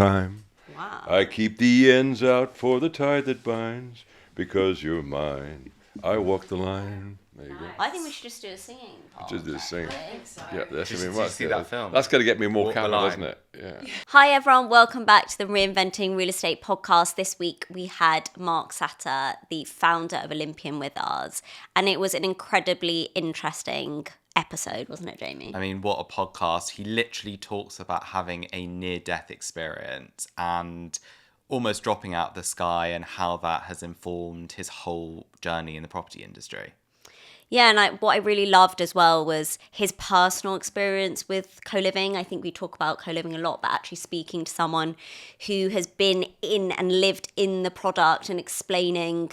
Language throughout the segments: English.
time. Wow. I keep the ends out for the tie that binds, because you're mine. I walk the line. There you go. I think we should just do a singing part. Just do the singing. I think so. Yeah, that's Did gonna be you much see good. that film? That's going to get me more Walk the camera, line. doesn't it? Yeah. Hi everyone, welcome back to the Reinventing Real Estate podcast. This week we had Mark Slatter, the founder of Olympian, with us, and it was an incredibly interesting episode, wasn't it, Jamie? I mean, what a podcast. He literally talks about having a near-death experience and almost dropping out of the sky and how that has informed his whole journey in the property industry. Yeah, and what I really loved as well was his personal experience with co-living. I think we talk about co-living a lot, but actually speaking to someone who has been in and lived in the product and explaining,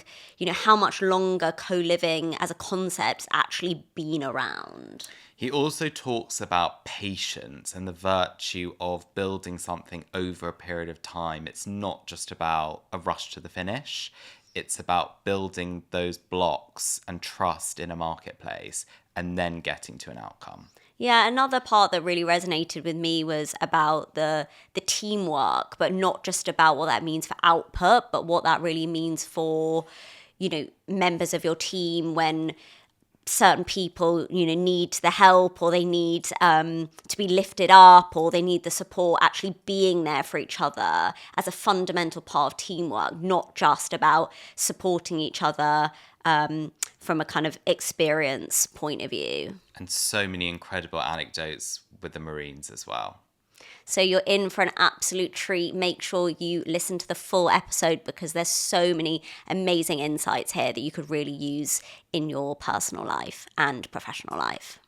how much longer co-living as a concept's actually been around. He also talks about patience and the virtue of building something over a period of time. It's not just about a rush to the finish. It's about building those blocks and trust in a marketplace and then getting to an outcome. Yeah, another part that really resonated with me was about the teamwork, but not just about what that means for output, but what that really means for, members of your team when certain people, need the help, or they need to be lifted up, or they need the support, actually being there for each other as a fundamental part of teamwork, not just about supporting each other from a kind of experience point of view. And so many incredible anecdotes with the Marines as well. So you're in for an absolute treat. Make sure you listen to the full episode because there's so many amazing insights here that you could really use in your personal life and professional life.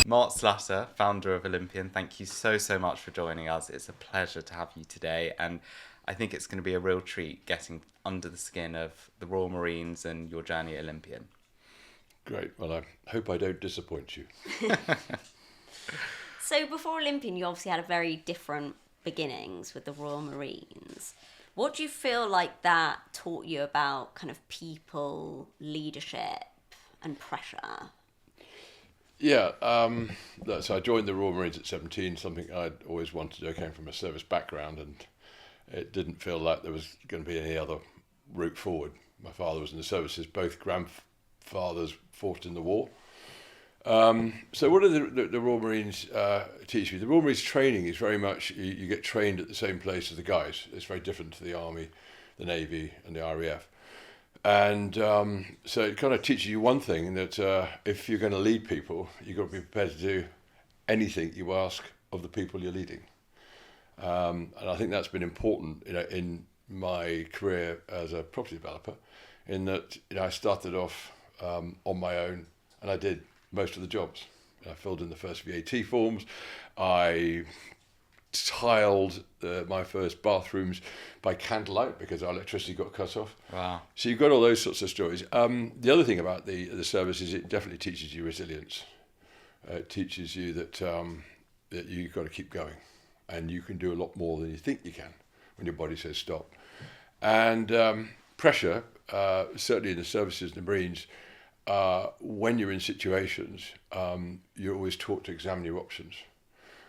Mark Slatter, founder of Olympian, thank you so much for joining us. It's a pleasure to have you today. And I think it's going to be a real treat getting under the skin of the Royal Marines and your journey at Olympian. Great. Well, I hope I don't disappoint you. So before Olympian, you obviously had a very different beginnings with the Royal Marines. What do you feel like that taught you about kind of people, leadership and pressure? Yeah, so I joined the Royal Marines at 17, something I'd always wanted to do. I came from a service background and it didn't feel like there was going to be any other route forward. My father was in the services, both grandfathers fought in the war. So what do the Royal Marines teach you? The Royal Marines training is very much, you get trained at the same place as the guys. It's very different to the Army, the Navy and the RAF. And so it kind of teaches you one thing, that if you're going to lead people, you've got to be prepared to do anything you ask of the people you're leading. And I think that's been important in my career as a property developer, in that I started off on my own and I did most of the jobs. I filled in the first VAT forms. I tiled my first bathrooms by candlelight because our electricity got cut off. Wow. So you've got all those sorts of stories. The other thing about the service is it definitely teaches you resilience. It teaches you that you've got to keep going and you can do a lot more than you think you can when your body says stop. And pressure, certainly in the services and the Marines, when you're in situations, you're always taught to examine your options,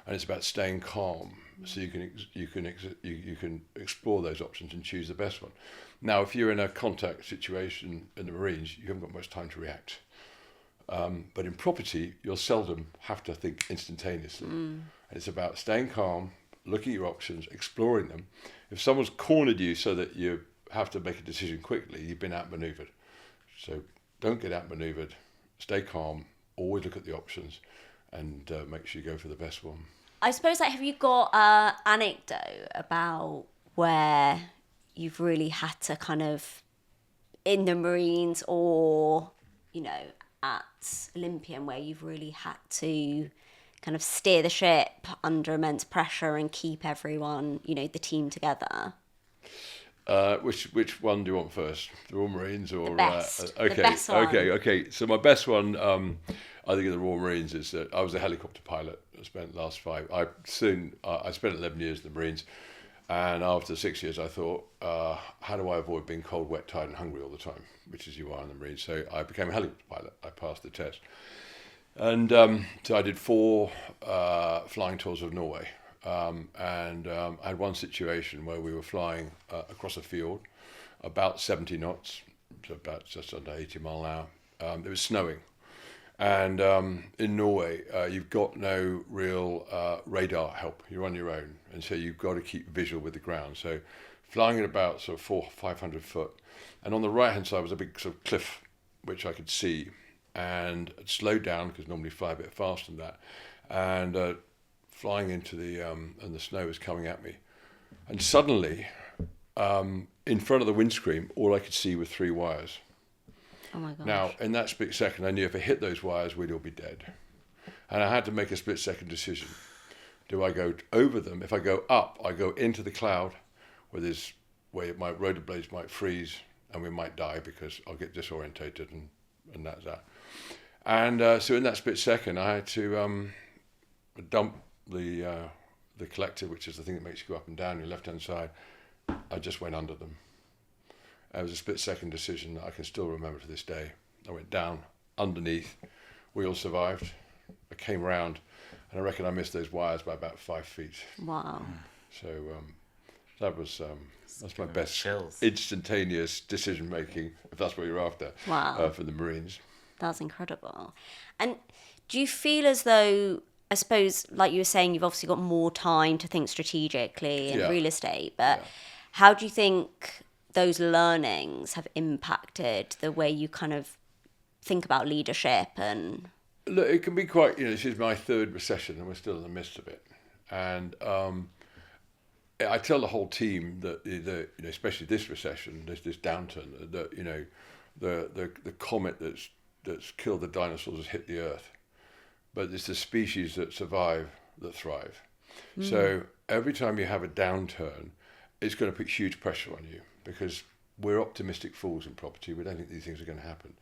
and it's about staying calm so you can explore those options and choose the best one. Now, if you're in a contact situation in the Marines, you haven't got much time to react. But in property, you'll seldom have to think instantaneously. And it's about staying calm, looking at your options, exploring them. If someone's cornered you so that you have to make a decision quickly, you've been outmaneuvered. So don't get outmaneuvered, stay calm, always look at the options and make sure you go for the best one. I suppose, have you got an anecdote about where you've really had to kind of, in the Marines or, at Olympian, where you've really had to kind of steer the ship under immense pressure and keep everyone, the team together? Which one do you want first? The Royal Marines or the best? Okay, the best one. Okay. So my best one, I think, of the Royal Marines is that I was a helicopter pilot. I spent the last I spent 11 years in the Marines, and after 6 years, I thought, how do I avoid being cold, wet, tired, and hungry all the time, which is you are in the Marines? So I became a helicopter pilot. I passed the test. And so I did 4 flying tours of Norway. And I had one situation where we were flying across a field about 70 knots, so about just under 80 mile an hour. It was snowing. And in Norway, you've got no real radar help. You're on your own. And so you've got to keep visual with the ground. So flying at about sort of 400-500 foot. And on the right-hand side was a big sort of cliff, which I could see. And it slowed down because normally fly a bit faster than that. And flying into and the snow was coming at me. And suddenly, in front of the windscreen, all I could see were 3 wires. Oh my gosh. Now, in that split second, I knew if I hit those wires, we'd all be dead. And I had to make a split second decision. Do I go over them? If I go up, I go into the cloud where my rotor blades might freeze and we might die because I'll get disorientated and that's that. And so in that split second, I had to dump the collector, which is the thing that makes you go up and down your left-hand side. I just went under them. It was a split-second decision that I can still remember to this day. I went down, underneath. We all survived. I came around, and I reckon I missed those wires by about 5 feet. Wow. So that's my best chills. Instantaneous decision-making, if that's what you're after, Wow. for the Marines. That's incredible. And do you feel as though, I suppose, like you were saying, you've obviously got more time to think strategically in real estate, but how do you think those learnings have impacted the way you kind of think about leadership? And look, it can be quite, this is my 3rd recession and we're still in the midst of it. And I tell the whole team that, especially this recession, this downturn, that, the comet that's killed the dinosaurs has hit the earth. But it's the species that survive that thrive. So every time you have a downturn, it's going to put huge pressure on you because we're optimistic fools in property. We don't think these things are going to happen.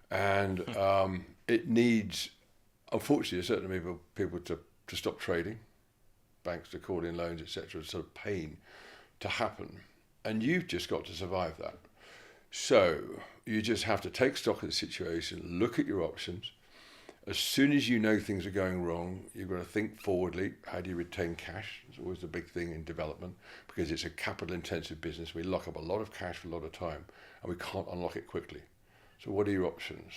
And it needs, unfortunately, a certain number of people to stop trading, banks to call in loans, etc., sort of pain to happen. And you've just got to survive that. So you just have to take stock of the situation, look at your options. As soon as you know things are going wrong, you've got to think forwardly. How do you retain cash? It's always the big thing in development because it's a capital-intensive business. We lock up a lot of cash for a lot of time, and we can't unlock it quickly. So what are your options?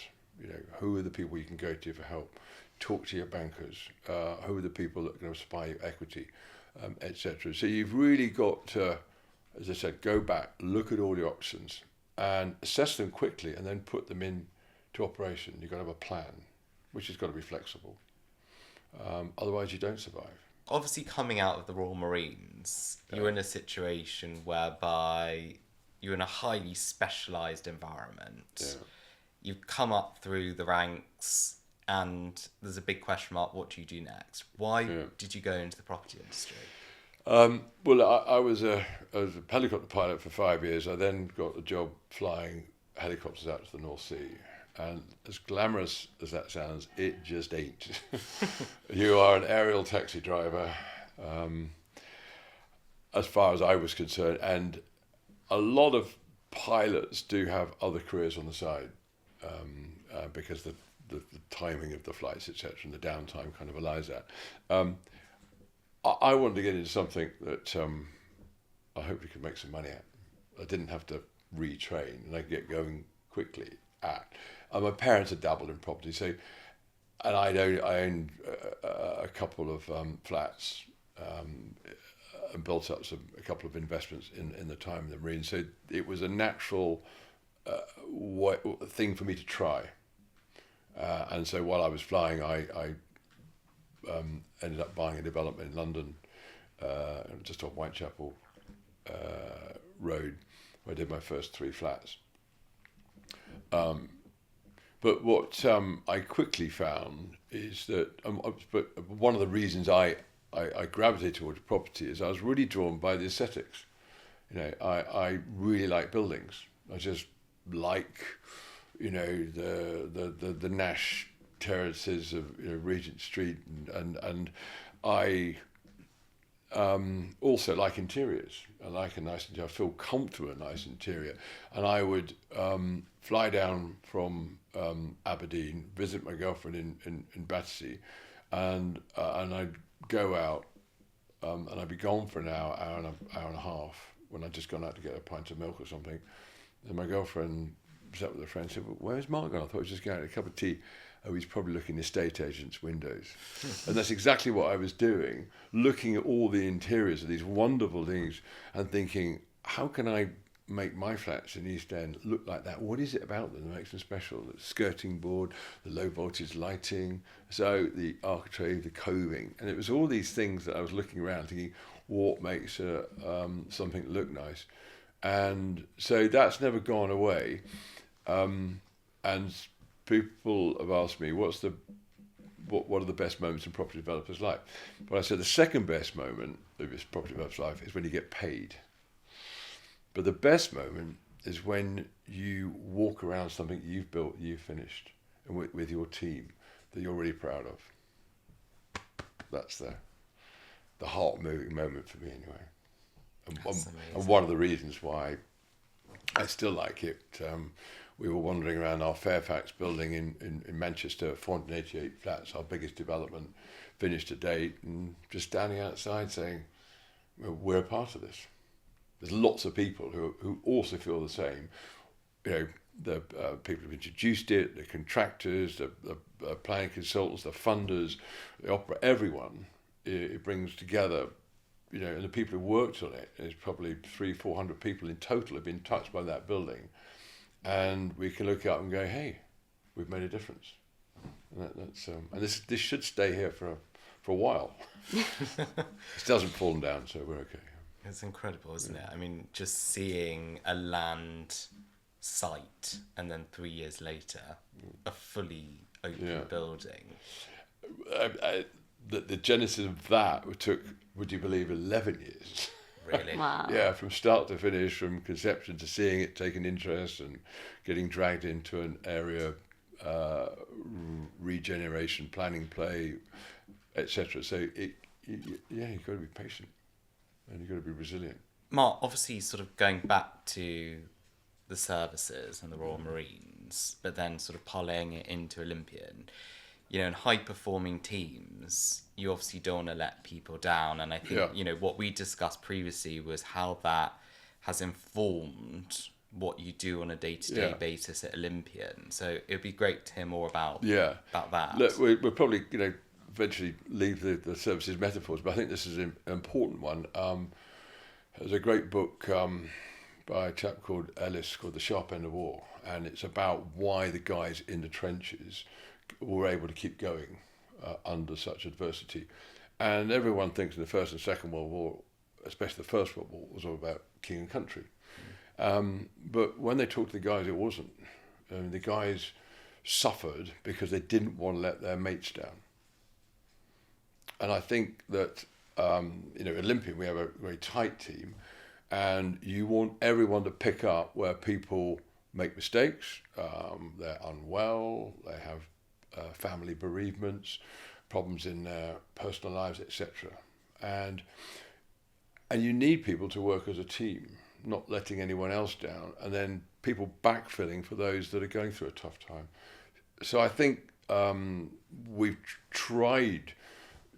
Who are the people you can go to for help? Talk to your bankers. Who are the people that are going to supply you equity, etc. So you've really got to, as I said, go back, look at all your options, and assess them quickly, and then put them into operation. You've got to have a plan, which has got to be flexible. Otherwise, you don't survive. Obviously, coming out of the Royal Marines, you're in a situation whereby you're in a highly specialised environment. Yeah. You've come up through the ranks, and there's a big question mark, what do you do next? Why did you go into the property industry? Well, I was a helicopter pilot for 5 years. I then got a job flying helicopters out to the North Sea. And as glamorous as that sounds, it just ain't. You are an aerial taxi driver, as far as I was concerned. And a lot of pilots do have other careers on the side because the timing of the flights, etc., and the downtime kind of allows that. I wanted to get into something that I hoped we could make some money at. I didn't have to retrain, and I could get going quickly at. My parents had dabbled in property, and I owned a couple of flats and built up a couple of investments in the time in the Marines. So it was a natural thing for me to try. And so while I was flying, I ended up buying a development in London, just off Whitechapel Road, where I did my first 3 flats. But what I quickly found is that, but one of the reasons I gravitated towards property is I was really drawn by the aesthetics. I really like buildings. I just like, the Nash terraces of Regent Street, and I also like interiors. I like a nice interior. I feel comfortable in a nice interior, and I would fly down from Aberdeen, visit my girlfriend in Battersea, and I'd go out, and I'd be gone for an hour and a half when I'd just gone out to get a pint of milk or something. And my girlfriend sat with a friend and said, well, "Where's Mark gone? I thought he was just going out to a cup of tea." Oh, he's probably looking in estate agents' windows. And that's exactly what I was doing, looking at all the interiors of these wonderful things and thinking, how can I make my flats in East End look like that? What is it about them that makes them special? The skirting board, the low voltage lighting, so the architrave, the coving. And it was all these things that I was looking around thinking, what makes something look nice? And so that's never gone away. And people have asked me, what are the best moments in property developers' life? Well, I said the second best moment of this property developer's life is when you get paid. But the best moment is when you walk around something you've built, you've finished, and with your team that you're really proud of. That's the heart-moving moment for me, anyway. And one of the reasons why I still like it. We were wandering around our Fairfax building in Manchester, 488 flats, our biggest development, finished to date, and just standing outside saying, we're a part of this. There's lots of people who also feel the same. You know, the people who've introduced it, the contractors, the planning consultants, the funders, the opera, everyone. It brings together, you know, and the people who worked on it, there's probably 300-400 people in total have been touched by that building. And we can look up and go, hey, we've made a difference. And and this should stay here for a while. It doesn't fall down, so we're okay. It's incredible, isn't it? I mean, just seeing a land site and then 3 years later, a fully open building. The genesis of that took, would you believe, 11 years. Really? Wow. Yeah, from start to finish, from conception to seeing it, taking interest and getting dragged into an area, regeneration, planning play, etc. So you've got to be patient and you've got to be resilient. Mark, obviously sort of going back to the services and the Royal Marines, but then sort of parlaying it into Olympian, you know, in high-performing teams, you obviously don't want to let people down. And I think, you know, what we discussed previously was how that has informed what you do on a day-to-day basis at Olympian. So it would be great to hear more about that. Look, we'll probably, you know, eventually leave the services metaphors, but I think this is an important one. There's a great book by a chap called Ellis called The Sharp End of War, and it's about why the guys in the trenches were able to keep going under such adversity. And everyone thinks in the First and Second World War, especially the First World War, was all about king and country. But when they talked to the guys, it wasn't. The guys suffered because they didn't want to let their mates down. And I think that, you know, Olympian, we have a very tight team, and you want everyone to pick up where people make mistakes, they're unwell, they have family bereavements, problems in their personal lives, etc. And you need people to work as a team, not letting anyone else down, and then people backfilling for those that are going through a tough time. So I think we've tried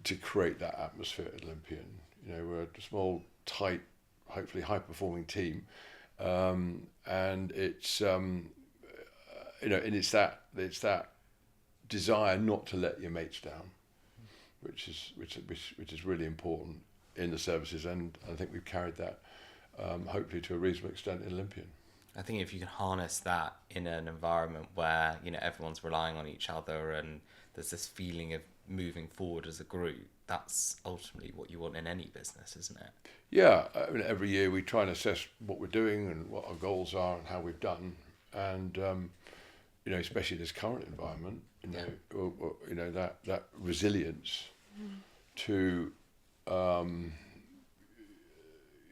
to create that atmosphere at Olympian. You know, we're a small, tight, hopefully high-performing team, and it's you know, and it's that desire not to let your mates down, which is really important in the services, and I think we've carried that hopefully to a reasonable extent in Olympian. I think if you can harness that in an environment where, you know, everyone's relying on each other and there's this feeling of moving forward as a group, that's ultimately what you want in any business, isn't it? Yeah, I mean, every year we try and assess what we're doing and what our goals are and how we've done, and you know, especially in this current environment, you know, or, you know, that resilience to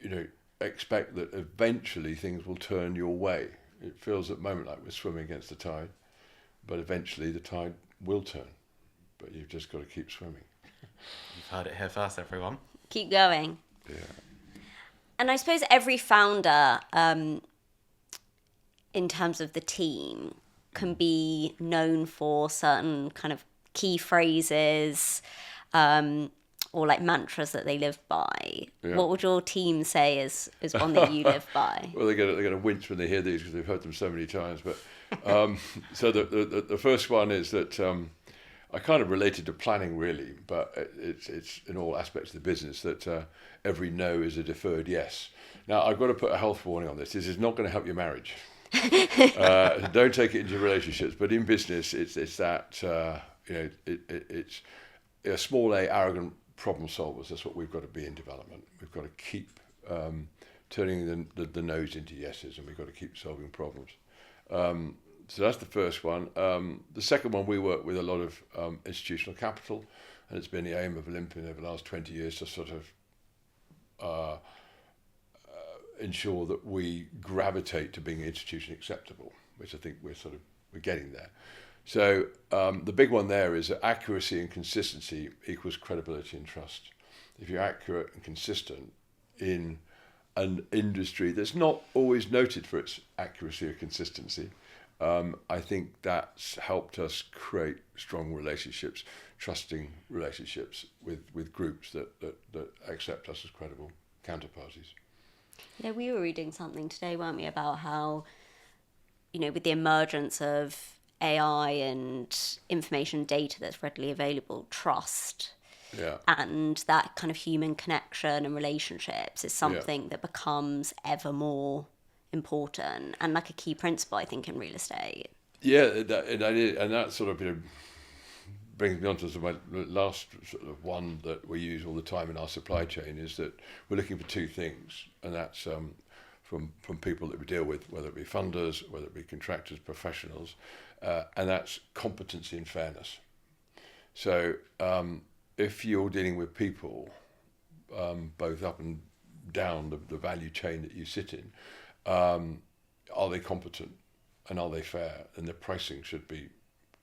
you know, expect that eventually things will turn your way. It feels at the moment like we're swimming against the tide, but eventually the tide will turn. But you've just got to keep swimming. You've heard it here first, everyone. Keep going. Yeah. And I suppose every founder in terms of the team, can be known for certain kind of key phrases, or like mantras that they live by. Yeah. What would your team say is one that you live by? Well, they're going to wince when they hear these because they've heard them so many times. But so the first one is that I kind of related to planning really, but it's in all aspects of the business that every no is a deferred yes. Now I've got to put a health warning on this. This is not going to help your marriage. Don't take it into relationships, but in business, it's that it's a small a arrogant problem solvers. That's what we've got to be in development. We've got to keep turning the no's into yeses, and we've got to keep solving problems. So that's the first one. The second one, we work with a lot of institutional capital, and it's been the aim of Olympian over the last 20 years to sort of ensure that we gravitate to being institutionally acceptable, which I think we're getting there. So the big one there is that accuracy and consistency equals credibility and trust. If you're accurate and consistent in an industry that's not always noted for its accuracy or consistency, I think that's helped us create strong relationships, trusting relationships with groups that accept us as credible counterparties. We were reading something today, weren't we, about how, with the emergence of AI and information data that's readily available, trust and that kind of human connection and relationships is something that becomes ever more important and like a key principle, I think, in real estate. Yeah, that sort of brings me on to my last sort of one that we use all the time in our supply chain, is that we're looking for two things, and that's from people that we deal with, whether it be funders, whether it be contractors, professionals, and that's competency and fairness. So if you're dealing with people, both up and down the value chain that you sit in, are they competent and are they fair? And the pricing should be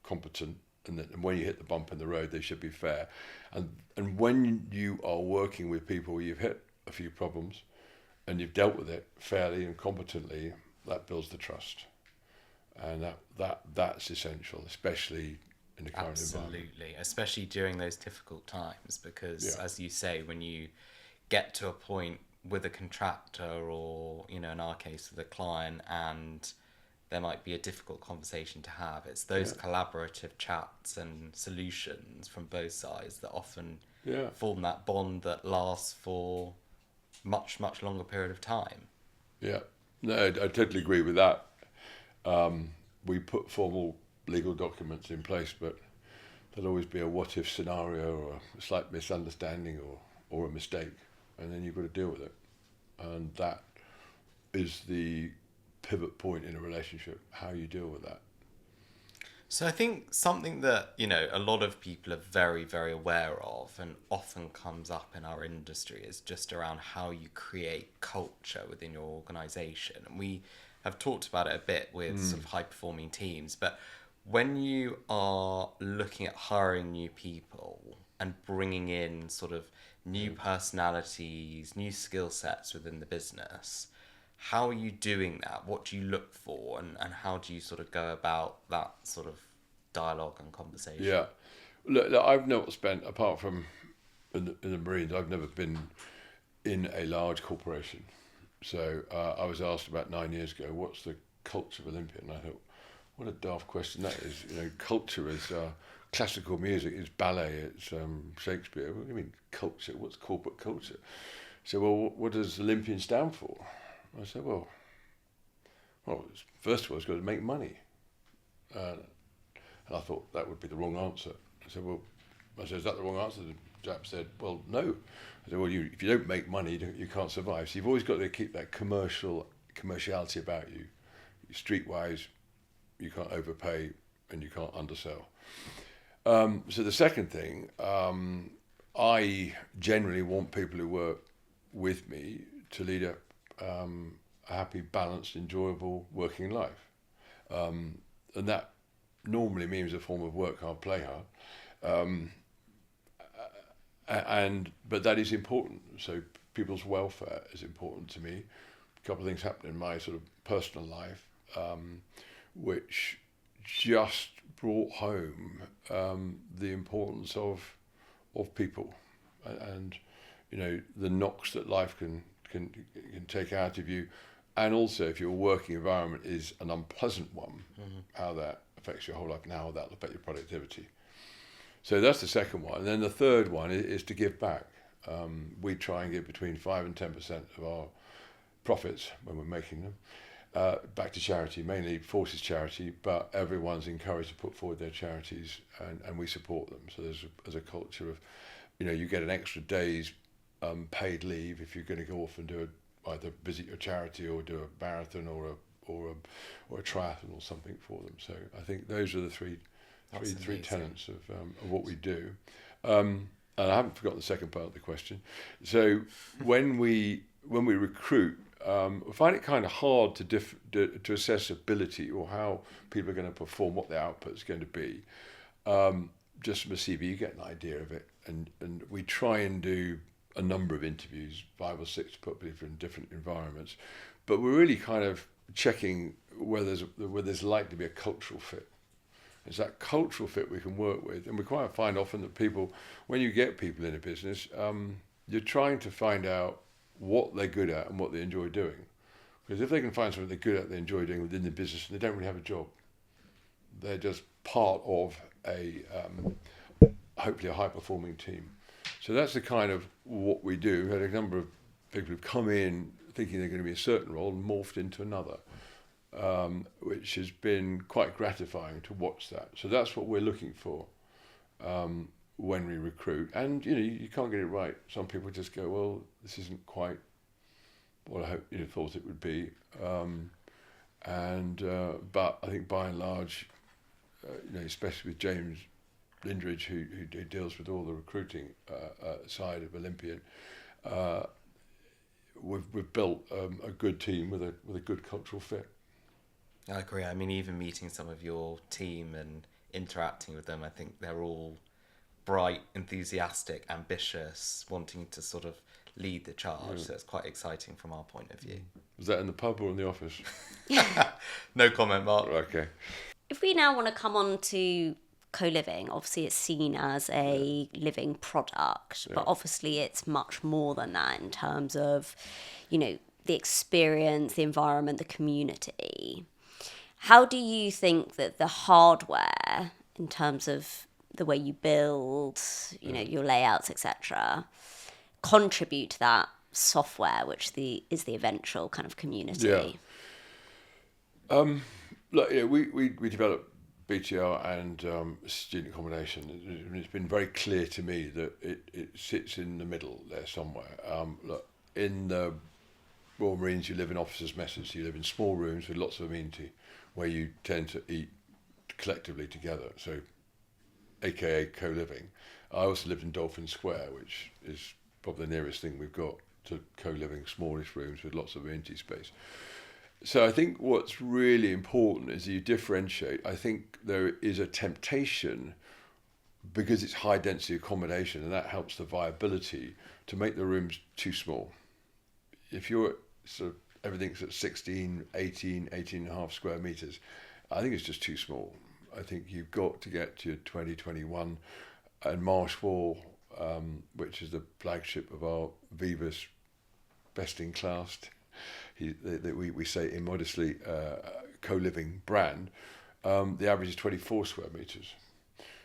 competent, and when you hit the bump in the road, they should be fair. And when you are working with people where you've hit a few problems and you've dealt with it fairly and competently, that builds the trust. And that's essential, especially in the current environment. Absolutely, especially during those difficult times, because as you say, when you get to a point with a contractor or, in our case with a client, and there might be a difficult conversation to have, it's those collaborative chats and solutions from both sides that often form that bond that lasts for much, much longer period of time. Yeah, no, I totally agree with that. We put formal legal documents in place, but there'll always be a what-if scenario or a slight misunderstanding or a mistake, and then you've got to deal with it. And that is the pivot point in a relationship, how you deal with that. So I think something that, a lot of people are very, very aware of and often comes up in our industry is just around how you create culture within your organisation. And we have talked about it a bit with sort of high-performing teams, but when you are looking at hiring new people and bringing in sort of new personalities, new skill sets within the business, how are you doing that? What do you look for, and how do you sort of go about that sort of dialogue and conversation? Yeah, look, I've not spent, apart from in the Marines, I've never been in a large corporation. So I was asked about 9 years ago, what's the culture of Olympian? And I thought, what a daft question that is. Culture is classical music, it's ballet, it's Shakespeare. What do you mean culture? What's corporate culture? So, well, what does Olympian stand for? I said, well, first of all, it's got to make money. And I thought that would be the wrong answer. I said, is that the wrong answer? The chap said, well, no. I said, well, if you don't make money, you can't survive. So you've always got to keep that commerciality about you. Streetwise, you can't overpay and you can't undersell. So the second thing, I generally want people who work with me to lead a happy, balanced, enjoyable working life. And that normally means a form of work hard, play hard. But that is important. So people's welfare is important to me. A couple of things happen in my sort of personal life. which just brought home the importance of people, and the knocks that life can take out of you, and also if your working environment is an unpleasant one, how that affects your whole life, and how that'll affect your productivity. So that's the second one. And then the third one is to give back. We try and give between 5 and 10% of our profits when we're making them back to charity, mainly Forces charity, but everyone's encouraged to put forward their charities, and we support them. So there's a culture of, you get an extra day's paid leave if you're going to go off and either visit your charity or do a marathon or a triathlon or something for them. So I think those are the three tenets of what we do. And I haven't forgotten the second part of the question. So when we recruit, we find it kind of hard to assess ability or how people are going to perform, what their output is going to be. Just from a CV, you get an idea of it, and we try and do a number of interviews, 5 or 6, to put people in different environments. But we're really kind of checking whether there's likely to be a cultural fit. It's that cultural fit we can work with, and we quite find often that people, when you get people in a business, you're trying to find out what they're good at and what they enjoy doing. Because if they can find something they're good at, they enjoy doing within the business, and they don't really have a job, they're just part of hopefully a high-performing team. So that's the kind of what we do. We had a number of people who've come in thinking they're going to be a certain role and morphed into another, which has been quite gratifying to watch that. So that's what we're looking for when we recruit. And you can't get it right. Some people just go, well, this isn't quite what I thought it would be. But I think by and large, especially with James Lindridge, who deals with all the recruiting side of Olympian, we've built a good team with a good cultural fit. I agree. I mean, even meeting some of your team and interacting with them, I think they're all bright, enthusiastic, ambitious, wanting to sort of lead the charge. So it's quite exciting from our point of view. Was that in the pub or in the office? No comment, Mark. Okay. If we now want to come on to co-living, obviously it's seen as a living product, but obviously it's much more than that in terms of, the experience, the environment, the community. How do you think that the hardware, in terms of the way you build, your layouts, etc., contribute to that software, which is the eventual kind of community? Look, we developed BTR and student accommodation. It's been very clear to me that it sits in the middle there somewhere. Look, in the Royal Marines, you live in officers' messes. You live in small rooms with lots of amenity, where you tend to eat collectively together. So, AKA co-living. I also lived in Dolphin Square, which is probably the nearest thing we've got to co-living, smallish rooms with lots of amenity space. So I think what's really important is you differentiate. I think there is a temptation, because it's high density accommodation, and that helps the viability, to make the rooms too small. If you're sort of everything's at 16, 18 and a half square meters, I think it's just too small. I think you've got to get to 20, 21, and Marshall, which is the flagship of our Vivas best in class, we say immodestly co-living brand, the average is 24 square meters.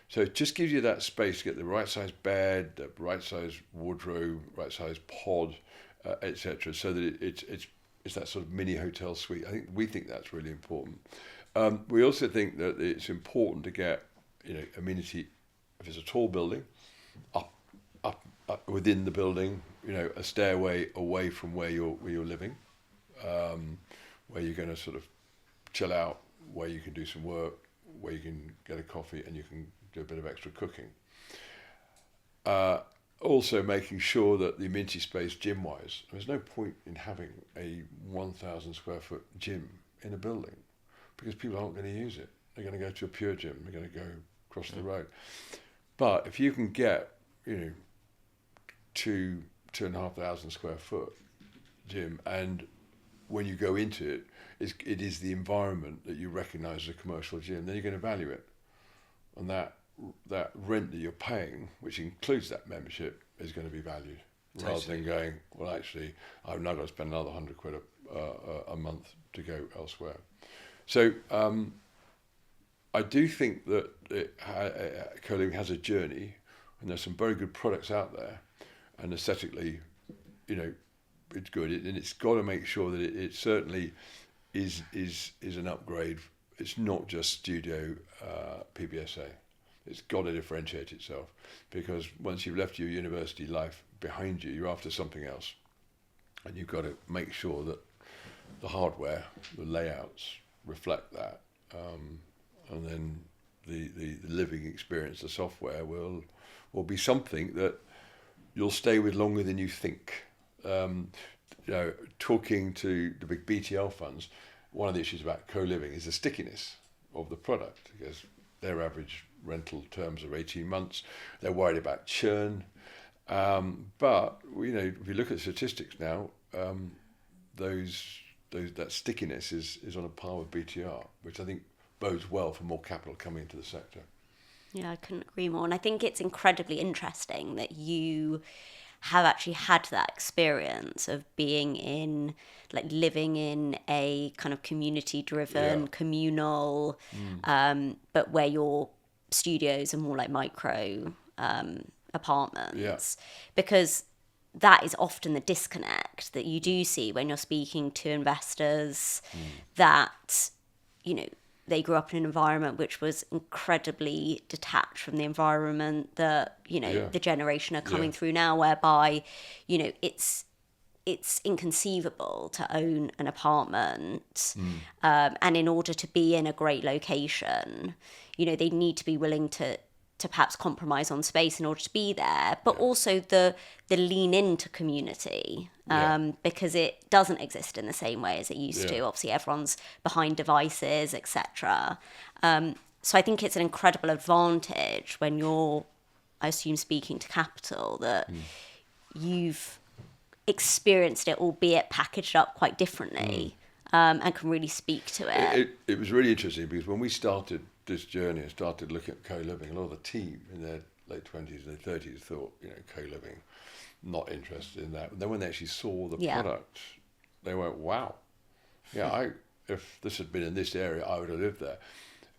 So it just gives you that space to get the right size bed, the right size wardrobe, right size pod, etc. So that it's that sort of mini hotel suite. We think that's really important. We also think that it's important to get amenity, if it's a tall building, up within the building, a stairway away from where you're living, where you're going to sort of chill out, where you can do some work, where you can get a coffee and you can do a bit of extra cooking. Also making sure that the amenity space gym-wise, there's no point in having a 1,000 square foot gym in a building, because people aren't going to use it. They're going to go to a pure gym. They're going to go across the road. But if you can get, 2,500 square foot gym, and when you go into it, it is the environment that you recognise as a commercial gym. Then you're going to value it, and that rent that you're paying, which includes that membership, is going to be valued, rather than going, well, actually, I've now got to spend another £100 a month to go elsewhere. So I do think that co-living has a journey, and there's some very good products out there, and aesthetically, it's good, and it's got to make sure that it certainly is an upgrade. It's not just studio PBSA. It's got to differentiate itself, because once you've left your university life behind you, you're after something else, and you've got to make sure that the hardware, the layouts reflect that, and then the living experience, the software will be something that you'll stay with longer than you think. Talking to the big BTL funds, one of the issues about co-living is the stickiness of the product, because their average rental terms are 18 months. They're worried about churn. But if you look at statistics now, that stickiness is on a par with BTR, which I think bodes well for more capital coming into the sector. Yeah, I couldn't agree more. And I think it's incredibly interesting that you have actually had that experience of being in, living in a kind of community-driven, communal, but where your studios are more like micro apartments. Because that is often the disconnect that you do see when you're speaking to investors, that, they grew up in an environment which was incredibly detached from the environment that, the generation are coming through now, whereby, it's inconceivable to own an apartment. And in order to be in a great location, they need to be willing to perhaps compromise on space in order to be there, but also the lean into community, because it doesn't exist in the same way as it used to. Obviously, everyone's behind devices, etc. So I think it's an incredible advantage when you're, I assume, speaking to capital, that you've experienced it, albeit packaged up quite differently, and can really speak to it. It was really interesting, because when we started this journey and started looking at co-living, a lot of the team in their late 20s and their 30s thought, co-living, not interested in that. And then when they actually saw the product, they went, wow, if this had been in this area, I would have lived there.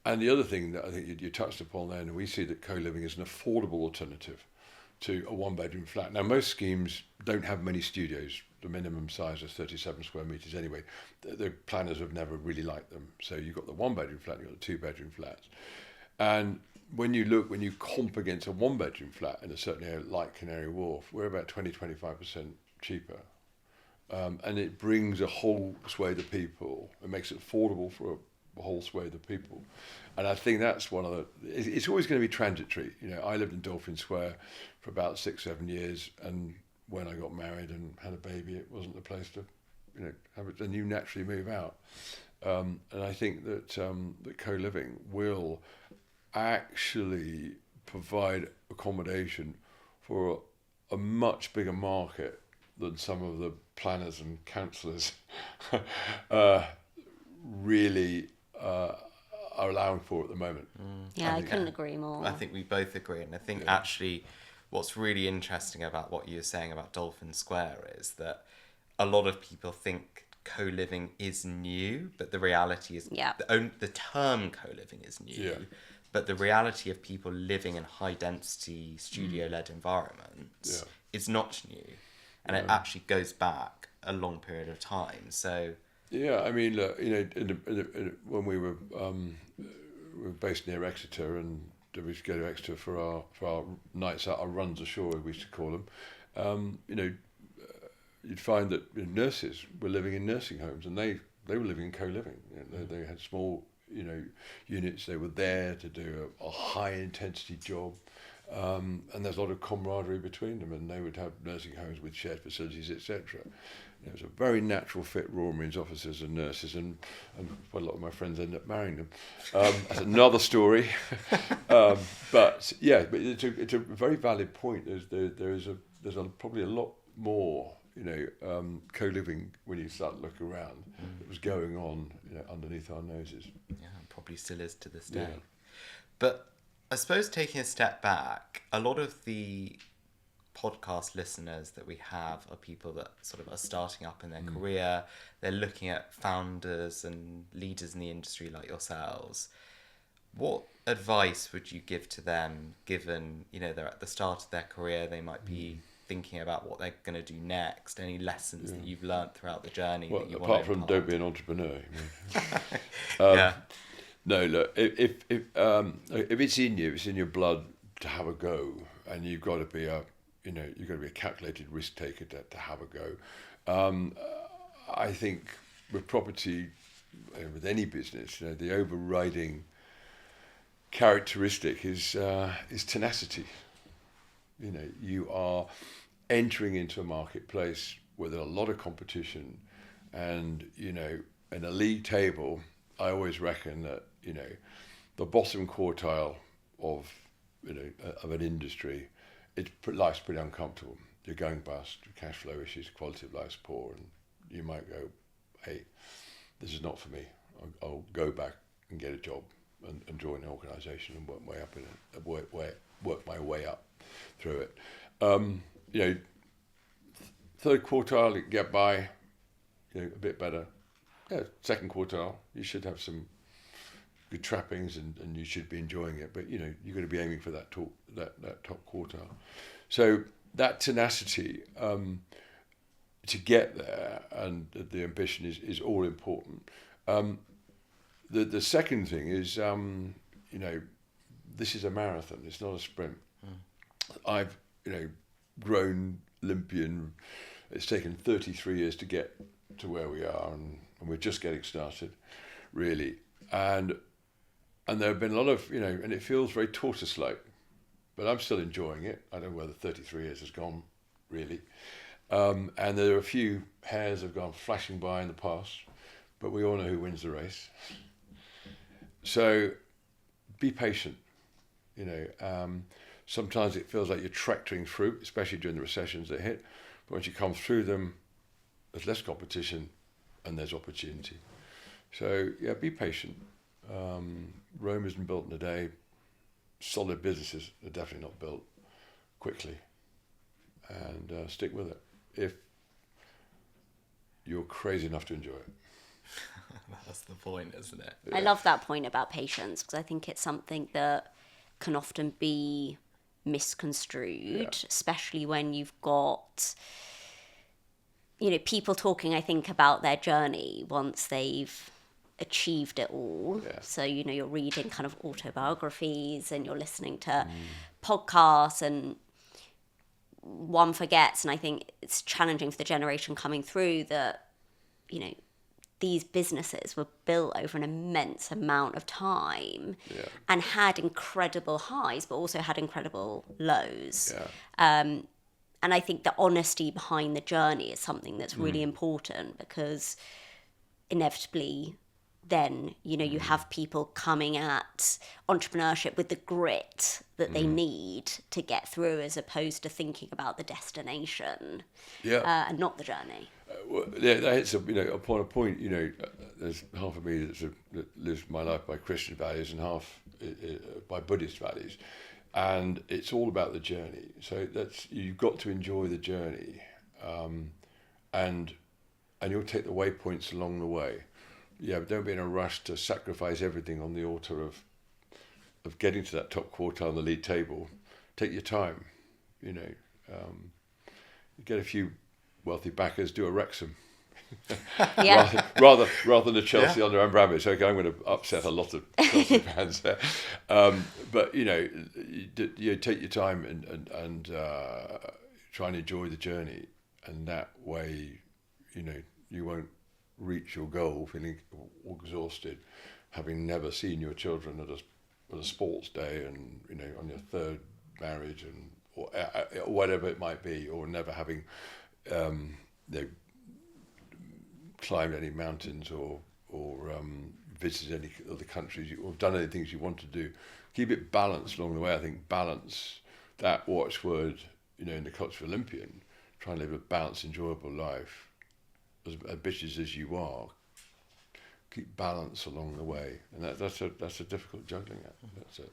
And the other thing that I think you touched upon then, and we see that co-living is an affordable alternative to a one-bedroom flat. Now, most schemes don't have many studios. The minimum size is 37 square metres anyway. The planners have never really liked them. So you've got the one-bedroom flat, you've got the two-bedroom flats. And when you comp against a one-bedroom flat in a certain area like Canary Wharf, we're about 20-25% cheaper. And it brings a whole swathe of people. It makes it affordable for a whole swathe of people. And I think that's one of the... It's always going to be transitory. I lived in Dolphin Square for about 6-7 years, and when I got married and had a baby, it wasn't the place to, have it. Then you naturally move out. And I think that that co-living will actually provide accommodation for a much bigger market than some of the planners and councillors really are allowing for at the moment. I couldn't agree more. I think we both agree, and I think actually what's really interesting about what you're saying about Dolphin Square is that a lot of people think co-living is new, but the reality is the term co-living is new, but the reality of people living in high-density studio-led environments is not new, and it actually goes back a long period of time. So I mean, look, when we were based near Exeter, and we used to go to Exeter for our nights out, our runs ashore, we used to call them. You'd find that nurses were living in nursing homes, and they were living in co-living. They had small, units. They were there to do a high intensity job, and there's a lot of camaraderie between them. And they would have nursing homes with shared facilities, etc. It was a very natural fit, Royal Marines officers and nurses, and a lot of my friends ended up marrying them. That's another story. But it's a very valid point. There's probably a lot more co-living when you start to look around that was going on underneath our noses. Yeah, probably still is to this day. Yeah. But I suppose taking a step back, a lot of the podcast listeners that we have are people that sort of are starting up in their career. They're looking at founders and leaders in the industry like yourselves. What advice would you give to them, given they're at the start of their career, they might be thinking about what they're going to do next? Any lessons that you've learned throughout the journey? Well, that you apart want to from impart? don't be an entrepreneur. Yeah. No, look, if it's in you, it's in your blood to have a go, and you've got to be a calculated risk taker to have a go. I think with property, with any business, the overriding characteristic is tenacity. You are entering into a marketplace where there's a lot of competition, and in a league table, I always reckon that the bottom quartile of an industry, life's pretty uncomfortable. You're going bust, cash flow issues, quality of life's poor, and you might go, hey, this is not for me. I'll go back and get a job and join an organisation and work my way up work my way up through it. Third quartile, you can get by, a bit better. Yeah, second quartile, you should have some good trappings and you should be enjoying it. But you're going to be aiming for that top quartile. So that tenacity to get there, and the ambition is all important. The second thing is, this is a marathon. It's not a sprint. I've grown Olympian. It's taken 33 years to get to where we are, and we're just getting started, really. And there have been a lot of, and it feels very tortoise-like, but I'm still enjoying it. I don't know where the 33 years has gone, really. And there are a few hares have gone flashing by in the past, but we all know who wins the race. So be patient. Sometimes it feels like you're tractoring through, especially during the recessions that hit. But once you come through them, there's less competition and there's opportunity. So yeah, be patient. Rome isn't built in a day. Solid businesses are definitely not built quickly. And stick with it if you're crazy enough to enjoy it. That's the point, isn't it? I love that point about patience, because I think it's something that can often be misconstrued, especially when you've got people talking, I think, about their journey once they've achieved it all. So you're reading kind of autobiographies and you're listening to podcasts, and one forgets, and I think it's challenging for the generation coming through that these businesses were built over an immense amount of time and had incredible highs, but also had incredible lows. And I think the honesty behind the journey is something that's really important, because inevitably then, you have people coming at entrepreneurship with the grit that they need to get through, as opposed to thinking about the destination and not the journey. That's upon a point. There's half of me that lives my life by Christian values and half by Buddhist values, and it's all about the journey. So you've got to enjoy the journey, and you'll take the waypoints along the way. But don't be in a rush to sacrifice everything on the altar of getting to that top quartile on the league table. Take your time. Get a few wealthy backers, do a Wrexham. rather than a Chelsea under Abramovich. Okay, I'm going to upset a lot of Chelsea fans there. But you take your time and try and enjoy the journey, and that way, you won't reach your goal feeling exhausted, having never seen your children at a sports day, and on your third marriage, and or whatever it might be, or never having climbed any mountains or visited any other countries or done any things you want to do. Keep it balanced along the way. I think balance, that watchword, in the culture of Olympian, try and live a balanced, enjoyable life, as ambitious as you are, keep balance along the way, and that's a difficult juggling act.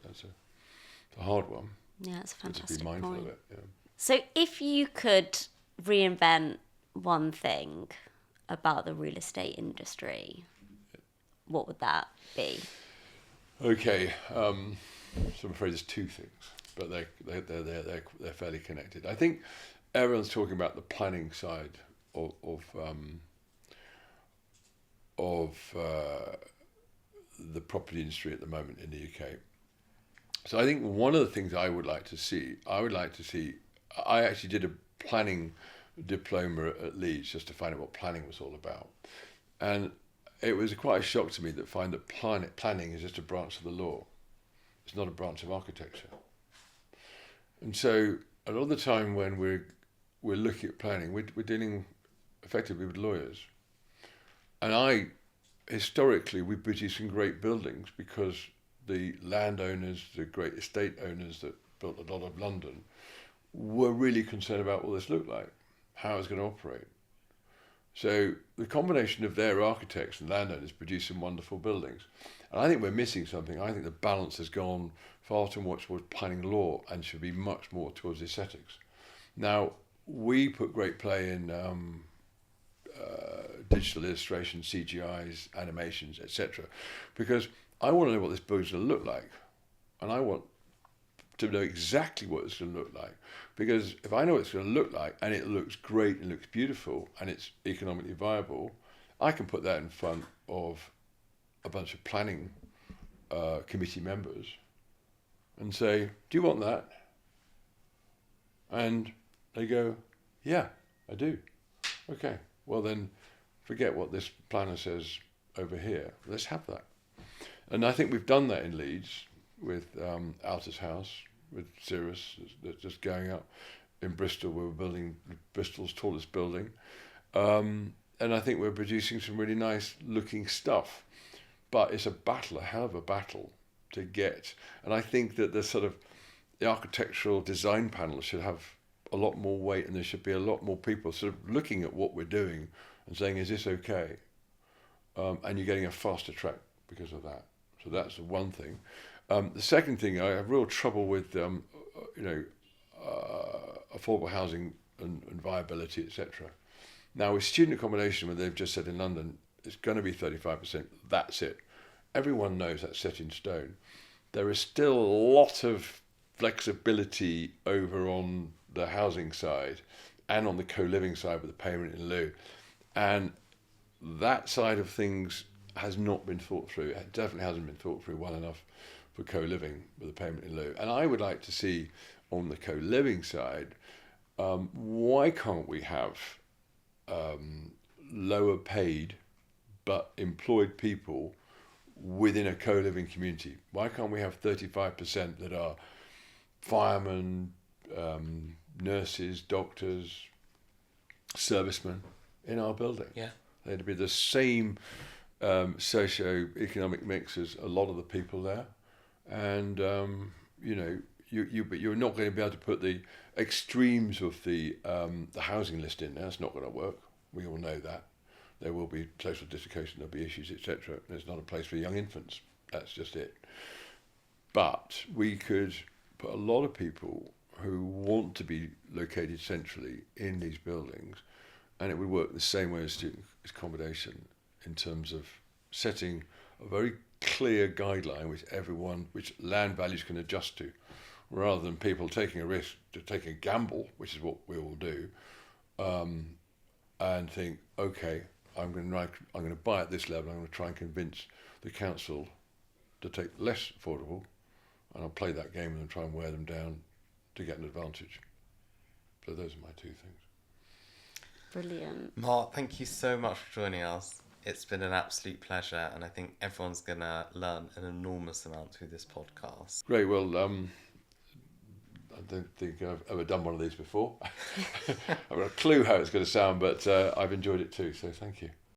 That's a hard one. Yeah, it's a fantastic to be mindful point. of it. Yeah. So if you could reinvent one thing about the real estate industry, what would that be? Okay, so I'm afraid there's two things, but they're fairly connected. I think everyone's talking about the planning side of the property industry at the moment in the UK. So I think one of the things I would like to see, I actually did a planning diploma at Leeds just to find out what planning was all about. And it was quite a shock to me to find that planning is just a branch of the law. It's not a branch of architecture. And so a lot of the time when we're looking at planning, we're dealing effectively with lawyers. And historically, we produce some great buildings because the landowners, the great estate owners that built a lot of London, were really concerned about what this looked like, how it was going to operate. So the combination of their architects and landowners produced some wonderful buildings. And I think we're missing something. I think the balance has gone far too much towards planning law and should be much more towards aesthetics. Now, we put great play in digital illustration, CGIs, animations, etc. because I want to know what this building's going to look like. And I want to know exactly what it's going to look like. Because if I know what it's going to look like and it looks great and looks beautiful and it's economically viable, I can put that in front of a bunch of planning committee members and say, do you want that? And they go, yeah, I do. Okay, well then forget what this planner says over here. Let's have that. And I think we've done that in Leeds with Altus House, with Cirrus that's just going up. In Bristol, we're building Bristol's tallest building. And I think we're producing some really nice looking stuff. But it's a battle, a hell of a battle to get. And I think that the architectural design panel should have a lot more weight, and there should be a lot more people sort of looking at what we're doing and saying, is this okay? And you're getting a faster track because of that. So that's the one thing. The second thing, I have real trouble with, affordable housing and viability, etc. Now, with student accommodation, where they've just said in London, it's going to be 35%, that's it. Everyone knows that's set in stone. There is still a lot of flexibility over on the housing side and on the co-living side with the payment in lieu. And that side of things has not been thought through. It definitely hasn't been thought through well enough for co-living with the payment in lieu. And I would like to see on the co-living side, why can't we have lower paid but employed people within a co-living community? Why can't we have 35% that are firemen, nurses, doctors, servicemen in our building? Yeah. They'd be the same socio-economic mix as a lot of the people there. And, but you're not going to be able to put the extremes of the housing list in there. That's not going to work. We all know that. There will be social dislocation, there'll be issues, etc. There's not a place for young infants. That's just it. But we could put a lot of people who want to be located centrally in these buildings, and it would work the same way as student accommodation in terms of setting a very clear guideline which land values can adjust to, rather than people taking a risk, to take a gamble, which is what we all do, and think, okay, I'm going to buy at this level. I'm going to try and convince the council to take less affordable, and I'll play that game and try and wear them down to get an advantage. So those are my two things. Brilliant. Mark, thank you so much for joining us. It's been an absolute pleasure, and I think everyone's going to learn an enormous amount through this podcast. Great. Well, I don't think I've ever done one of these before. I've got a clue how it's going to sound, but I've enjoyed it too, so thank you.